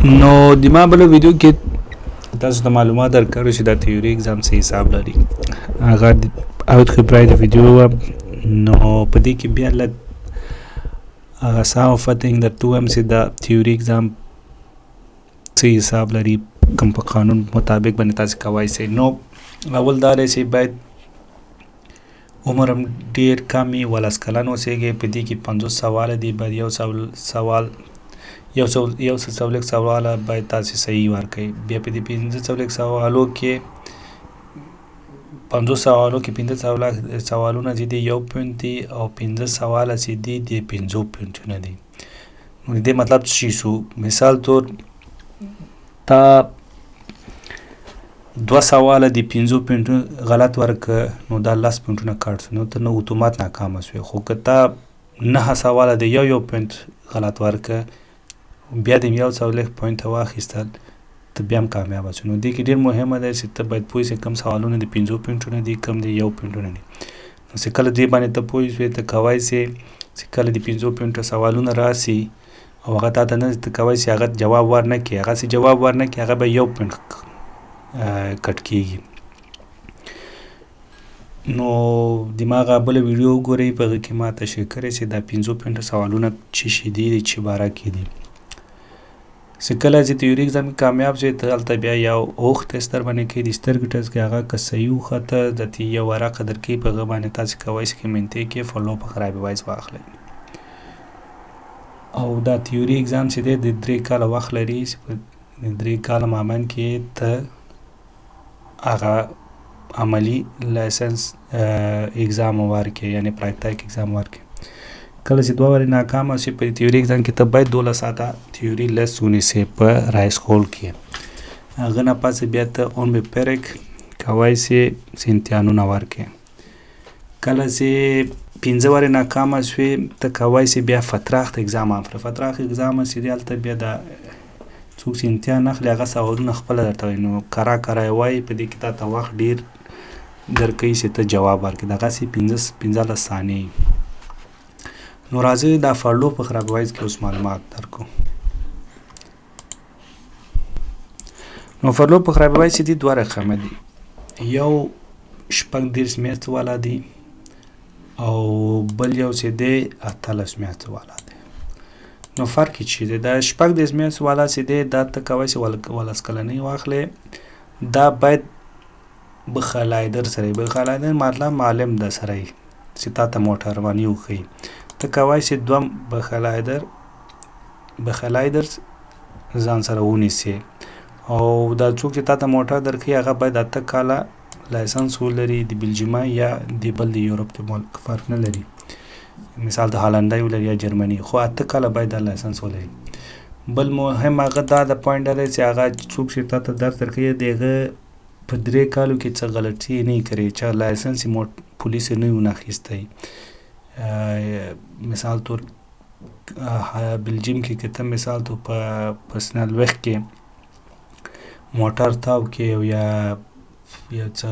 نو د ما بله ویډیو کې تاسو ته معلومات درکړو چې دا تیوري اگزام څه حساب لري. هغه اوت خبرای د ویډیو نو په دې کې بیا لږ هغه ساو فتنګ درته ووایم چې دا تیوري اگزام څه حساب لري، کوم په قانون مطابق باندې تاسو کوای شئ. نو اول دا دی چې باید عمر هم ډېر کم وي، 18 کلن اوسېږئ. په دې کې 50 سواله دي، باید یو څلوېښت سواله باید تاسې صحیح ورکړئ. بیا په دې 15 سوالو کې 50 سوالو کې 15 سوالونه چې دي 1 پوینټ دي، او 15 سواله چې دي د 50 پوینټونه دي. نو د دې مطلب څه شو؟ مثال طور تا 2 سواله د 50 پوینټونو غلط ورکړه، نو دا 10 پوینټونه کاټ شو، نو ته نه اتومات ناکامه شوې. خو که تا 9 سواله د یو پوینټ غلط ورکړه، بیا د 1 پوینټ واخیستل، ته بیا هم کامیابه شو. نو دې کې ډېر مهمه ده چې ته باید پوه شې کوم سوالونه د 50 پوینټونه دي، کوم د 1 پوینټونه دي. نو چې کله دې باندې ته پوه شوې، ته کوای شې چې کله د 50 پوینټه سوالونه راسي او هغه تا ته نه، ته کوای شې هغه جواب ورنه کړې. هغه چې جواب ورنه کړې، هغه به 1 پوینټ کټ کېږي. نو دماغه بله ویډیو وګورئ، په هغه کې ما تشریح کړې چې دا 50 پوینټه سوالونه څه شي دي، د څه باره کې دي. چې کله چې تیوري اگزام کې کامیاب شوې، ته هلته بیا یو اوښ ټسټ در باندې کوي، د سترګې ټسټ کې هغه که صحیح وخته درته یو ورقه درکوي، په هغه باندې تاسې کولی شئ منطق کې فالو په خرابې وایز واخلئ. او دا تیوري اگزام چې دی د 3 کاله وخت لري، چې په 3 کاله مابین کې ته هغه عملي لایسنس اگزام ورکړې، یعنې پراکتیک اگزام ورکړې. کله چې 2 وارې ناکامه شي په تیوري اگزام کې، ته باید 12 ساعته تیوري لیسن ونیسې په رای سکول کې. هغه نه پس بیا ته اون به پیرک کوای شې چې امتحانونه ورکړې. کله چې 15 وارې ناکامه شوې، ته کوای شې بیا فتراخت اگزام واخلې. فتراخت اگزام چې دی، هلته بیا د څوک چې امتحان اخلي هغه سوالونه خپله درته وایي، نو کرا یې وایي. په دې کې تا ته وخت ډېر درکوي چې ته جواب ورکړې، دغسې 15 ثانیې. نو راځئ دا فالو په خرابې وایز کې اوس معلومات درکړو. نو فالو په خرابې وایز چې دي 2 رقمه دي، یو 36 میاشتې والا دی، او بل یو چې دی 18 میاشتې والا دی. نو فرق یې څه دی؟ دا 36 میاشتې والا چې دی، دا ته کوای شې 18 کلنۍ واخلې. دا باید بخلایدر سره وي. بخلایدر مطلب معلم در سره وي چې تا ته موټرواني وښیي. ته کوای شې 2 بخلایدر ځان سره ونیسې، او دا څوک چې تا ته موټر درکوي هغه باید 8 کاله لایسنس ولري، د بلجیمه یا د بل د یورپ کې ملک فرق نه لري. مثال د هالنډۍ ولري یا جرمني، خو 8 کاله باید دا لایسنس ولري. بل مهم هغه دا د پوینټ دی چې هغه څوک چې تا ته درس درکوي، د هغه په 3 کالو کې څه غلطي نه یې کړې، چې لایسنس یې پولیس یې نه وي وناخیستی. مثال طور بلجیم کې که ته مثال طور په پرسنل وخت کې موټر تاو کې یا څه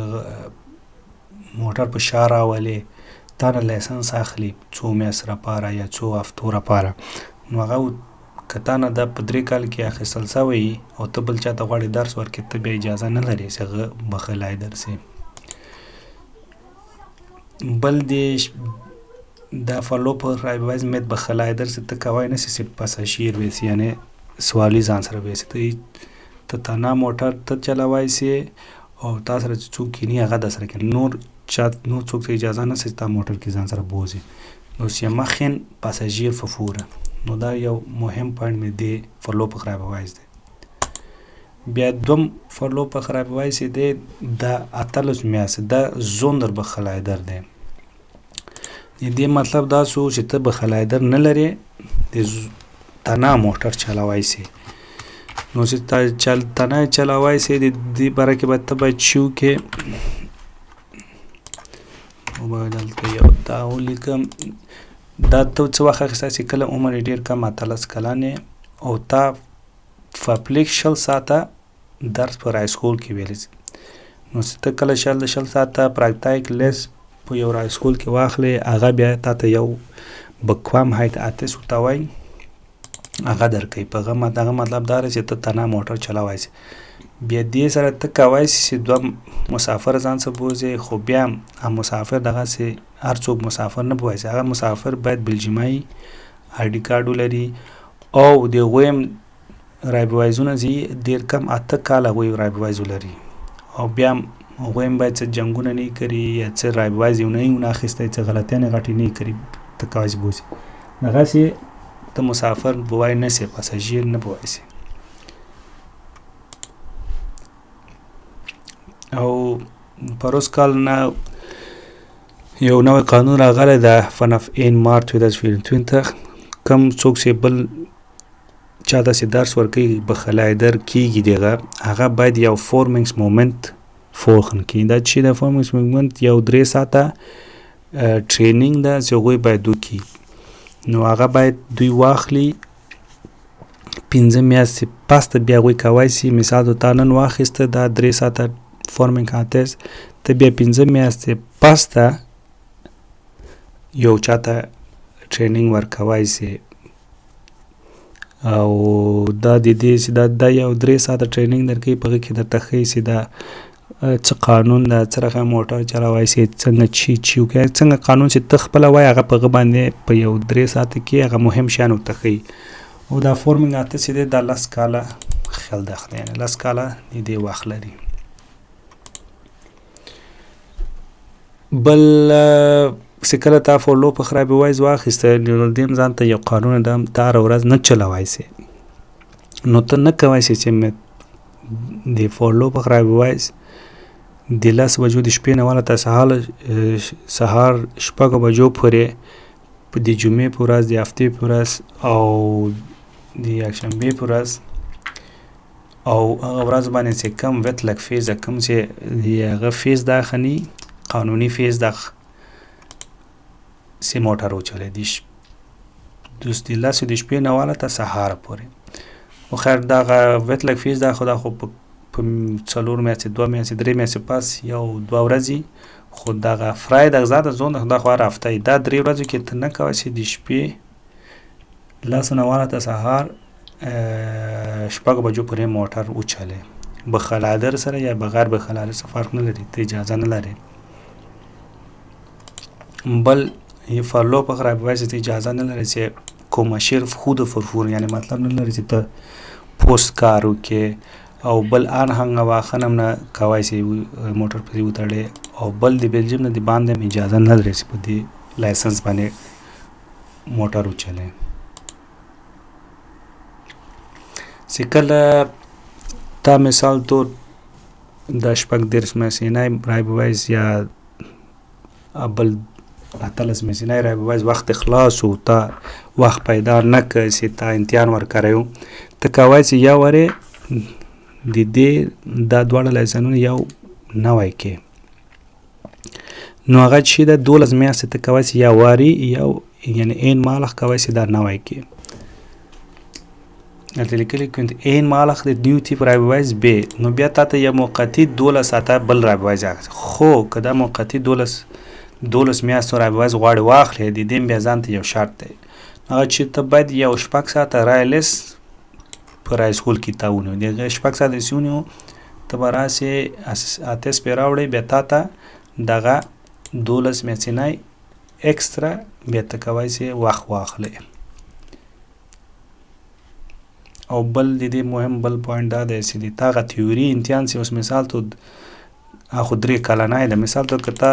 موټر په شا راولې، تا نه لایسنس اخلي 2 میاشتې لپاره یا 2 هفتو لپاره. نو هغه که تا نه دا په 3 کال کې اخیستل شوی او ته بل چا ته غواړې درس ورکړې، ته بیا اجازه نه لرې چې هغه بخلای درسي. بل دا فالو په خرابې وایز مید بخلای درسي، ته کوای نه شې چې پاساژیر ویسې، یعنې سوالي ځان سره ویسې. ته تنها موټر ته چلوای شې، او تا سره چې څوک کیني هغه در سره کیني، نور څوک ته اجازه نه شته تا موټر کې ځان سره بوځي. نو sie machen Passagier vervoeren. نو دا یو مهم پوینټ مې دی فالو په خرابې وایز دی. بیا 2 فالو په خرابې وایز دی دا 18 میاشتې، دا زوندر بخلایدر دی. د دې مطلب دا شو چې ته بخلایدر نه لرې، د تنها موټر چلوای شې. نو چې تنها چلوای شې، د دې باره کې باید ته باید شو کې موبایل دلته یو دا ولیکم. دا ته څه وخت اخیستی چې کله عمر یې ډېر کم 18 کلن یې، او تا فپلیک 20 ساعته درس په رای سکول کې ویلی. نو چې ته کله 20 ساعته پراکتیک لیس په یو رای سکول کې واخلې، هغه بیا تا ته یو بکوام هایت آتس ورته وایي. هغه درکوي. په دغه مطلب دا دی چې ته تنها موټر چلوای شي. بیا دې سره ته کوای شي چې دوه مسافر ځان څخه بوځې، خو بیا هم مسافر دغسې هر څوک مسافر نه بوځي. هغه مسافر باید بلجیمایي آیډي کارډ ولري او د هغوی هم رایبوایزونه چې ډېر کم 8 کاله هغوی رایبوایز ولري او بیا هم هغوی هم باید څه جنګونه نه کړي یا څه رایبوایز یې ونه اخیستی، څه غلطیانې غټې نه کړي، ته کوای شي بوځي. دغسې ته مسافر بوای نه سې، پاساژیر نه بوای سې. او پروس کال نه یو نوی قانون راغلی ده vanaf 1 maart 2024. کم څوک چې بل چا داسې درس ورکوي بخلایدر کېږي دغه هغه باید یو فورمینګس مومنت volgen کړي. دا چې د فورمینګس مومنت یو 3 ساعته ټرینینګ ده چې هغوی باید وکړي. نو هغه باید دوی واخلي 15 میاشتې پس ته بیا هغوی کوای شي. مثال د تا نن واخیسته دا 3 ساعته فورمینګ کانتست، ته بیا 15 میاشتې پس ته یو چاته ټرینینګ ورکوای شي. او دا د دې چې دا یو 3 ساعته ټرینینګ درکوي، په هغې کې درته ښیي چې دا څه قانون ده، څه رقم موټر چلوای شي، څنګه چی وکړي، څنګه قانون چې ته خپله وایې هغه په هغه باندې په یو 3 ساعته کې هغه مهم شیان ورته ښیي. او دا فورمینګ اته چې دی دا 10 کاله خیال داخله، یعنې 10 کاله د دې وخت لري. بل چې کله تا فولو په خرابې وایز واخیسته، نو دې هم ځان ته یو قانون ده، ته هره ورځ نه چلوای شي. نو ته نه کوای شي چې د فولو په خرابې وایز د 10 بجو د شپې نه واله تر سهار 6 بجو پورې په د جمعې په ورځ، د هفتې په ورځ او د یکشنبې په ورځ او هغه ورځ باندې چې کم وتلک فیز کم چې د هغه فیز دا خني قانوني فیز دا سې موټر وچلوي د 10 د شپې نه واله تر سهار پورې. خو خیر دغه وتلک فیز دا خو په 4 میاشتې 2 میاشتې 3 میاشتې پس یو 2 ورځې، خو دغه فرای دغه ذات زون دا خو هر هفته دا 3 ورځې کې ته نه کوای شي د شپې 10 نه واله تر سهار 6 بجو پورې موټر وچلوي. بخلادر سره یا بغیر بخلادر سره فرق نه لري، ته اجازه نه لري. بل یه فالو په خرابې وایي چې ته اجازه نه لري چې کومشیر خود فرفور، یعنی مطلب نه لري چې ته پوست کار وکړې او بل آنهنګ واخنم نه کوای شي موټر پسې وتړې او بل د بلجیم نه د باندې هم اجازه نه لري چې په دې لایسنس باندې موټر وچلوي. چې کله تا مثال طور د 18 میاشتنی رایبوایز یا بل 18 میاشتنی رایبوایز وخت خلاص و تا وخت پیدا نه کړ چې تا امتحان ورکړی، ته کوای شي یا ورې د دې دا دواړه لایسنسونه یو نوی کې. نو هغه چې د 12 میاشتې ته کوای شي یا واري یو یعنی این مالخ کوای شي دا نوی کې. دلته لیکلي کند این مالخ د نیو تیپ رایبوایز بی، نو بیا تا ته یو موقتي 12 ساعته بل رایبوایز اخلي. خو که دا موقتي 12 میاشتو رایبوایز غواړې واخلې، د دې بیا ځان ته یو شرط دی، هغه چې ته باید یو 6 ساعته رایلیس په رای سکول کې تا ونیو. دغه 6 ساعته چې ونیو ته به راسې اتس پې راوړې، بیا تا ته دغه 12 میاشتنی اکسترا بیا ته کوای شي وخت واخلې. او بل د دې مهم بل پوینټ دا دی چې د تاغه تیوري امتحان چې اوس مثال تو اخو 3 کلنی ده، مثال تو که ته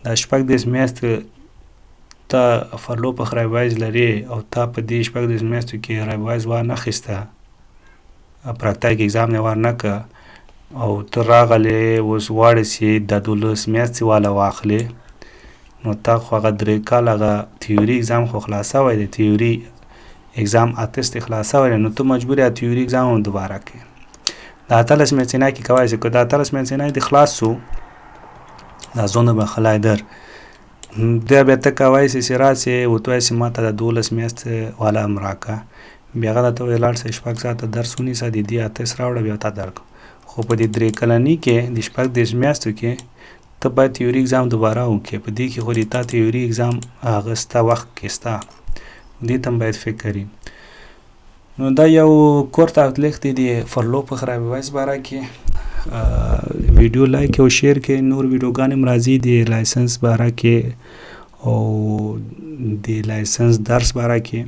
د 18 میاشتې ته فرلو په رایبوایز لري او تا په دې 18 میاشتو کې رایبوایز وانخیسته، پراکتیک اگزام یې ورنکړه او ته راغلې اوس غواړې چې د 12 میاشتې واله واخلې، نو تا خو هغه 3 کاله هغه تیوري اگزام خو خلاص شوی دی، تیوري اگزام اتست خلاص شوی دی، نو ته مجبور یې تیوري اگزام هم دوباره کړې. د 18 میاشتنی کې کوای شي که د 18 میاشتنی دې خلاص شو دا زونه به خلای در دا بیا ته کوای شي چې راسې وتوای شي ما ته د 12 میاشتې والا هم راکړه، بیا هغه درته ویې لاړ شي 6 ساعته درس ونیسه، د دې اتس راوړه بیا تا درکړه. خو په دې 3 کلني کې د 18 میاشتو کې ته باید تیوري اگزام دوباره وکړې، په دې کې خو د تا تیوري اگزام هغه ستا وخت کې ستا، دې ته هم باید فکر وي. نو دا یو کورت اوتلیک دی د فرلو په خرابې وایس باره کې ویډیو لایک او شیر کې نور ویډیوګانې هم راځي د لایسنس باره کې او د لایسنس درس باره کې